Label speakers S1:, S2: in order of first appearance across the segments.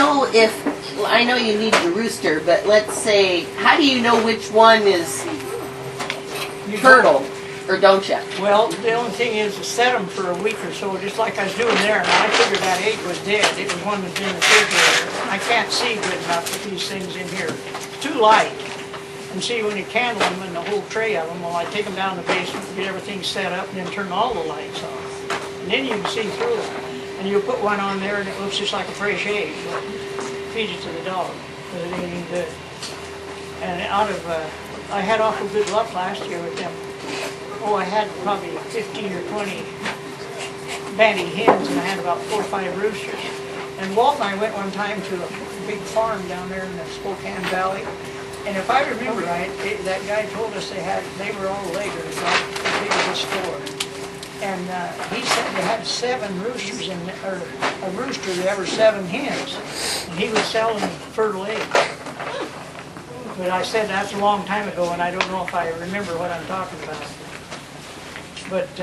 S1: know if, well, I know you need the rooster, but let's say, how do you know which one is fertile, or don't you?
S2: Well, the only thing is to set them for a week or so, just like I was doing there, and I figured that egg was dead. It was one that's in the refrigerator. I can't see good enough with these things in here. It's too light. And see, when you candle them and the whole tray of them, well, I take them down to the basement, get everything set up, and then turn all the lights off. And then you can see through them. And you put one on there, and it looks just like a fresh egg. Feed it to the dog, because it ain't any good. And I had awful good luck last year with them. Oh, I had probably 15 or 20 banty hens, and I had about 4 or 5 roosters. And Walt and I went one time to a big farm down there in the Spokane Valley. And if I remember right, that guy told us they were all Leggers, like as big as a store. And he said they had 7 roosters or a rooster that ever 7 hens. And he was selling fertile eggs. But I said that's a long time ago, and I don't know if I remember what I'm talking about. But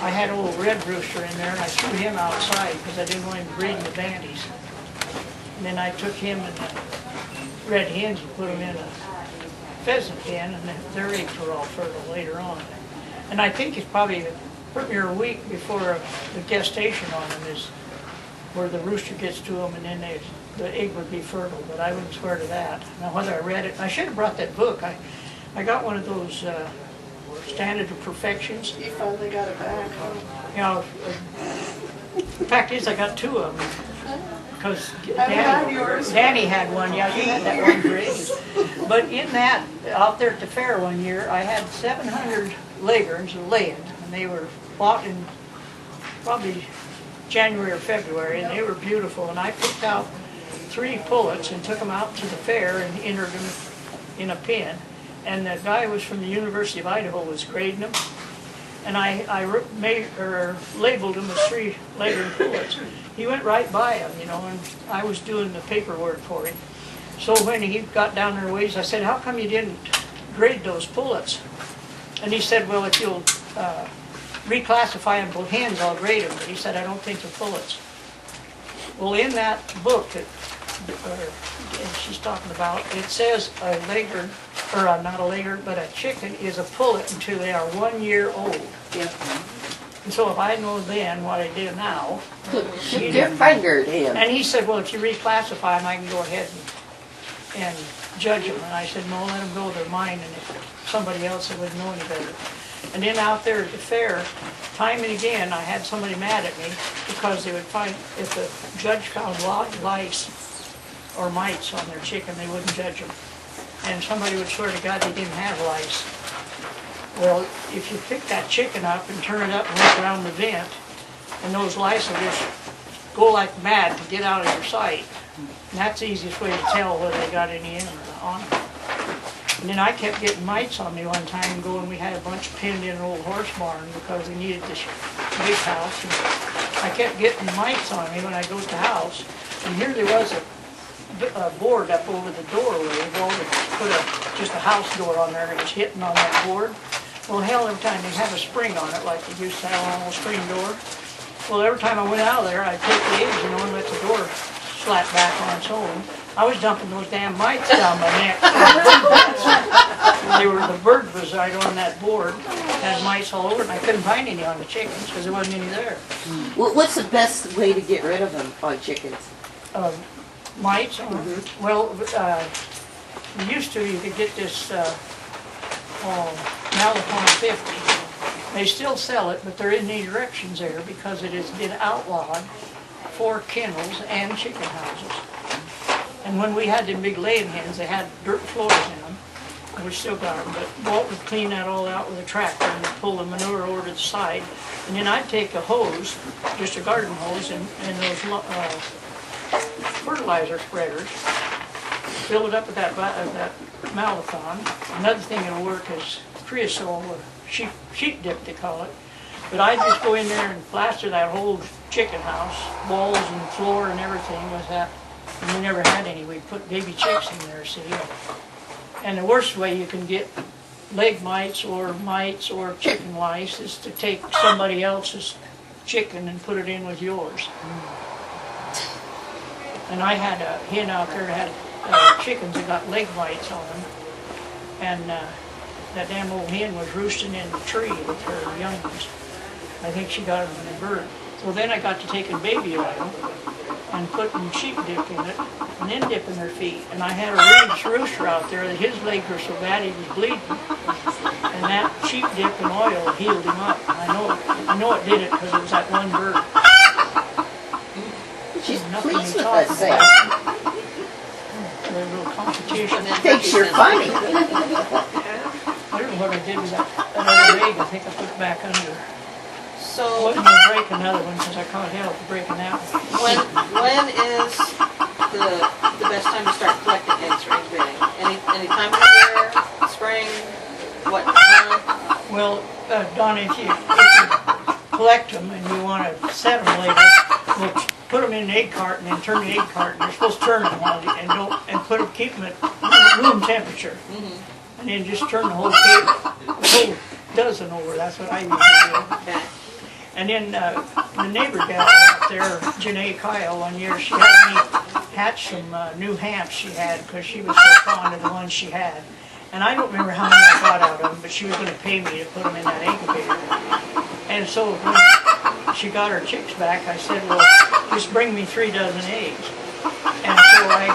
S2: I had old red rooster in there, and I threw him outside because I didn't want him breeding the banties. And then I took him and the red hens and put them in a pheasant pen, and their eggs were all fertile later on. And I think it's probably pretty near a week before the gestation on them is where the rooster gets to them, and then the egg would be fertile, but I wouldn't swear to that. Now, whether I read it, I should have brought that book. I got one of those Standard of Perfections.
S3: You finally got it back, huh?
S2: You know, the fact is I got 2 of them. Because Danny had one, yeah, you had that one for ages. But in that, out there at the fair one year, I had 700 Leghorns laid, and they were bought in probably January or February, and they were beautiful. And I picked out 3 pullets and took them out to the fair and entered them in a pen. And the guy who was from the University of Idaho was grading them. And I labeled them as 3 Leghorn pullets. He went right by them, you know, and I was doing the paperwork for him. So when he got down there a ways, I said, how come you didn't grade those pullets? And he said, well, if you'll reclassify them both hens, I'll grade them. But he said, I don't think they're pullets. Well, in that book that she's talking about, it says a Leghorn, or not a Leghorn, but a chicken is a pullet until they are 1 year old.
S1: Yep.
S2: And so if I know then what I did now,
S1: Shoot your finger at him.
S2: and he said, well, if you reclassify them, I can go ahead and judge them. And I said, no, let them go, they're mine, and if somebody else that wouldn't know any better. And then out there at the fair, time and again, I had somebody mad at me because they would find, if the judge found lice or mites on their chicken, they wouldn't judge them. And somebody would swear to God they didn't have lice. Well, if you pick that chicken up and turn it up and look around the vent, and those lice will just go like mad to get out of your sight. And that's the easiest way to tell whether they got any in or on them. And then I kept getting mites on me one time going, we had a bunch pinned in an old horse barn because we needed this big house. And I kept getting mites on me when I go to the house. And here there was a board up over the doorway. Well, they put just a house door on there, and it was hitting on that board. Well, hell, every time they have a spring on it, like they used to have on a screen door. Well, every time I went out of there, I'd take the edge, you know, and let the door slap back on its own. I was dumping those damn mites down my neck. The bird was right on that board, had mites all over it, and I couldn't find any on the chickens because there wasn't any there.
S1: Well, what's the best way to get rid of them on chickens?
S2: Mites? Well, used to, you could get this Malachon 50. They still sell it, but there isn't any directions there because it has been outlawed for kennels and chicken houses. And when we had them big laying hens, they had dirt floors in them. And we still got them, but Walt would clean that all out with a tractor and pull the manure over to the side. And then I'd take a hose, just a garden hose, and those fertilizer spreaders, fill it up with that Malachon. Another thing that'll work is creosote, or sheep dip they call it. But I just go in there and plaster that whole chicken house, walls and floor and everything with that. And we never had any. We put baby chicks in there, see. And the worst way you can get leg mites or chicken lice is to take somebody else's chicken and put it in with yours. And I had a hen out there that had chickens that got leg bites on them. And that damn old hen was roosting in the tree with her young ones. I think she got them from the bird. So then I got to taking baby oil and putting sheep dip in it, and then dipping their feet. And I had a Reed's rooster out there that his legs were so bad he was bleeding. And that sheep dip and oil healed him up. I know it did it because it was that one bird.
S1: She's
S2: Nothing
S1: pleased
S2: to
S1: with
S2: talk
S1: us,
S2: about.
S1: Sam.
S2: A little competition.
S1: Thinks you're funny.
S2: I don't know what I did with that other leg. I think I put it back under. I
S3: So
S2: wasn't going to break another one because I can't help breaking that one.
S3: when is the best time to start collecting eggs for incubating? Any time of the year, spring, what month?
S2: Well, Donna, if you collect them and you want to set them later, we'll put them in an egg carton and turn the egg carton. You're supposed to turn them keep them at room temperature. And then just turn the whole dozen over. That's what I usually do.
S3: Okay.
S2: And then the neighbor gal out there, Janae Kyle, one year, she had me hatch some new hamps she had because she was so fond of the ones she had. And I don't remember how many I got out of them, but she was going to pay me to put them in that incubator. And so when she got her chicks back, I said, well, just bring me 3 dozen eggs. And so I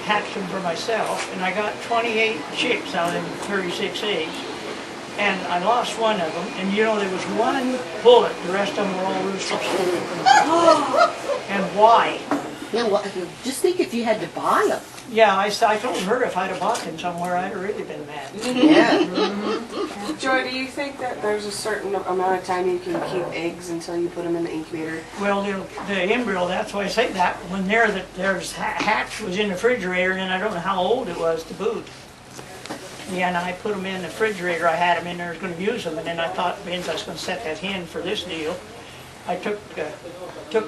S2: hatched them for myself, and I got 28 chicks out of them 36 eggs. And I lost one of them, and there was one bullet, the rest of them were all roosters. And why?
S1: Yeah, well, just think if you had to buy them.
S2: Yeah, I told her if I'd have bought them somewhere, I'd have really been mad.
S1: Yeah.
S4: Joy, do you think that there's a certain amount of time you can keep eggs until you put them in the incubator?
S2: Well, the embryo, that's why I say that, when there's hatch was in the refrigerator, and I don't know how old it was to boot. Yeah, and I put them in the refrigerator. I had them in there, I was going to use them, and then I thought, since I was going to set that hen for this deal, I took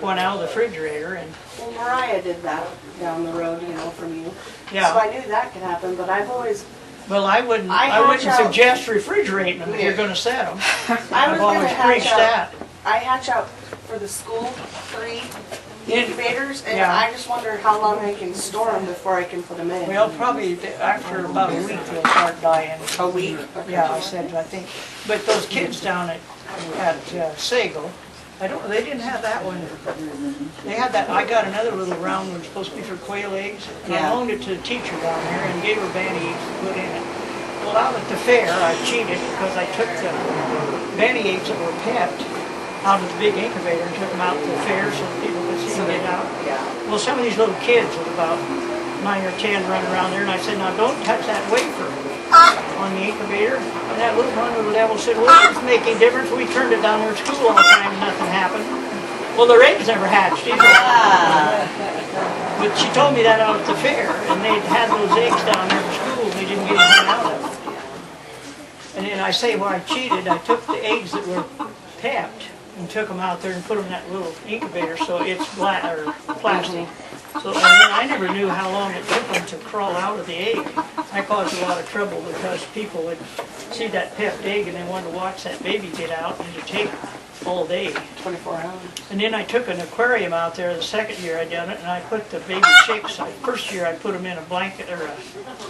S2: one out of the refrigerator and.
S4: Well, Mariah did that down the road, from you.
S2: Yeah.
S4: So I knew that could happen, but I've always.
S2: Well, I wouldn't suggest refrigerating them if you're going to set them. I've always preached that.
S4: I hatch out for the school 3 incubators, and
S2: Yeah.
S4: I just wonder how long I can store them before I can put them in.
S2: Well, probably after about a week they'll start dying.
S4: A week? Okay.
S2: Yeah, I think. But those kids down at Sago, they didn't have that one. They had that, I got another little round one supposed to be for quail eggs. And I loaned it to the teacher down there and gave her Banny eggs to put in it. Well, out at the fair, I cheated because I took the Banny eggs that were pepped out of the big incubator and took them out to the fair so that people could see them get out.
S4: Yeah.
S2: Well, some of these little kids with about 9 or 10 running around there, and I said, now don't touch that wafer on the incubator. And that little one with the devil said, well, it doesn't make any difference. We turned it down there at school all the time and nothing happened. Well, their eggs never hatched either. But she told me that out at the fair, and they'd had those eggs down there at school, and they didn't get anything out of them. And then I say, well, I cheated. I took the eggs that were pepped and took them out there and put them in that little incubator so it's plastic. So, and then I never knew how long it took them to crawl out of the egg. I caused a lot of trouble because people would see that pepped egg and they wanted to watch that baby get out, and it'd take all day.
S4: 24 hours.
S2: And then I took an aquarium out there the second year I done it, and I put the baby chicks. First year I put them in a blanket or a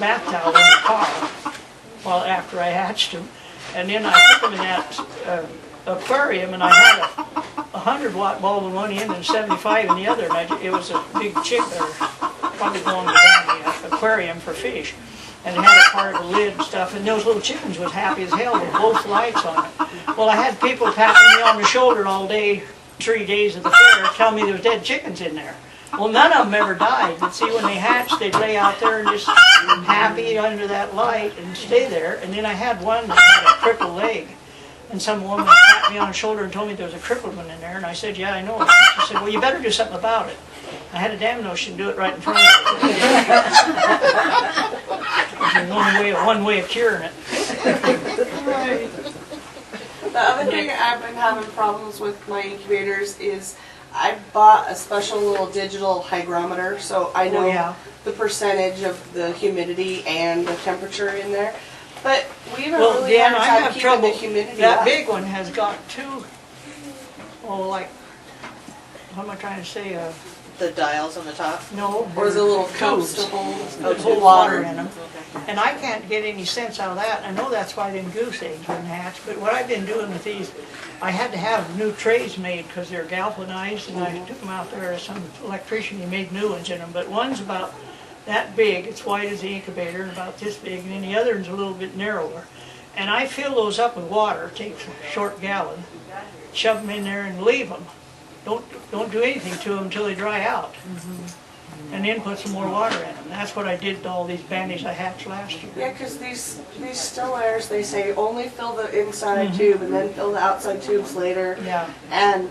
S2: bath towel in the car after I hatched them. And then I put them in that aquarium, and I had a 100-watt bulb in one end and 75 in the other. And it was a big chick, or probably belonged to the aquarium for fish. And it had a part of the lid and stuff, and those little chickens was happy as hell with both lights on it. Well, I had people patting me on the shoulder all day, 3 days of the fair, telling me there was dead chickens in there. Well, none of them ever died, but see, when they hatched, they'd lay out there and just happy under that light and stay there. And then I had one that had a crippled leg. And some woman tapped me on the shoulder and told me there was a crippled one in there, and I said, yeah, I know it. And she said, well, you better do something about it. I had a damn notion to do it right in front of me. There's one way of curing it.
S4: Right. The other thing I've been having problems with my incubators is I bought a special little digital hygrometer, so I know the percentage of the humidity and the temperature in there. But we have a really hard time keeping the humidity
S2: That
S4: up.
S2: big one has got what am I trying to say,
S3: the dials on the top?
S2: No.
S4: Or is it little
S2: tubes.
S4: cups to hold
S2: That hold water in them.
S3: Okay.
S2: And I can't get any sense out of that. I know that's why them goose eggs wouldn't hatch, but what I've been doing with these, I had to have new trays made because they're galvanized, and I took them out there to some electrician, he made new ones in them, but one's about that big, it's wide as the incubator, and about this big, and then the other one's a little bit narrower. And I fill those up with water, take a short gallon, shove them in there and leave them. Don't do anything to them until they dry out. And then put some more water in them. That's what I did to all these bandies I hatched last year.
S4: Yeah, because these still airs, they say only fill the inside tube and then fill the outside tubes later.
S2: Yeah.
S4: And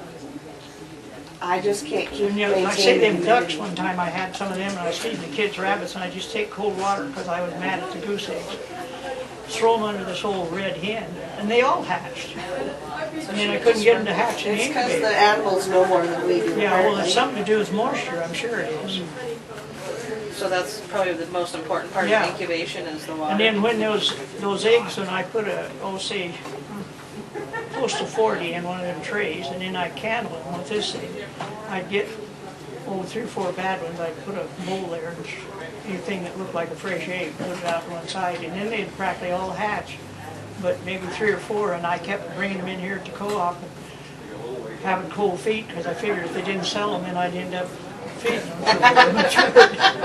S4: I just can't keep
S2: And, you know, I say them
S4: maintaining.
S2: ducks one time, I had some of them and I was feeding the kids rabbits and I just take cold water because I was mad at the goose eggs. Throw them under this old red hen and they all hatched. And then I couldn't get them to hatch in the
S4: It's because the
S2: incubator.
S4: animals know more than we do.
S2: Yeah, well,
S4: apparently.
S2: it's something to do with moisture, I'm sure it is.
S3: So that's probably the most important part
S2: Yeah.
S3: of incubation is the water.
S2: And then when those eggs, when I put say, close to 40 in one of them trays, and then I candle them with this thing, I'd get, 3 or 4 bad ones, I'd put a bowl there, and anything that looked like a fresh egg, put it out one side, and then they'd practically all hatch. But maybe 3 or 4, and I kept bringing them in here at the co-op and having cold feet, because I figured if they didn't sell them, then I'd end up feeding them.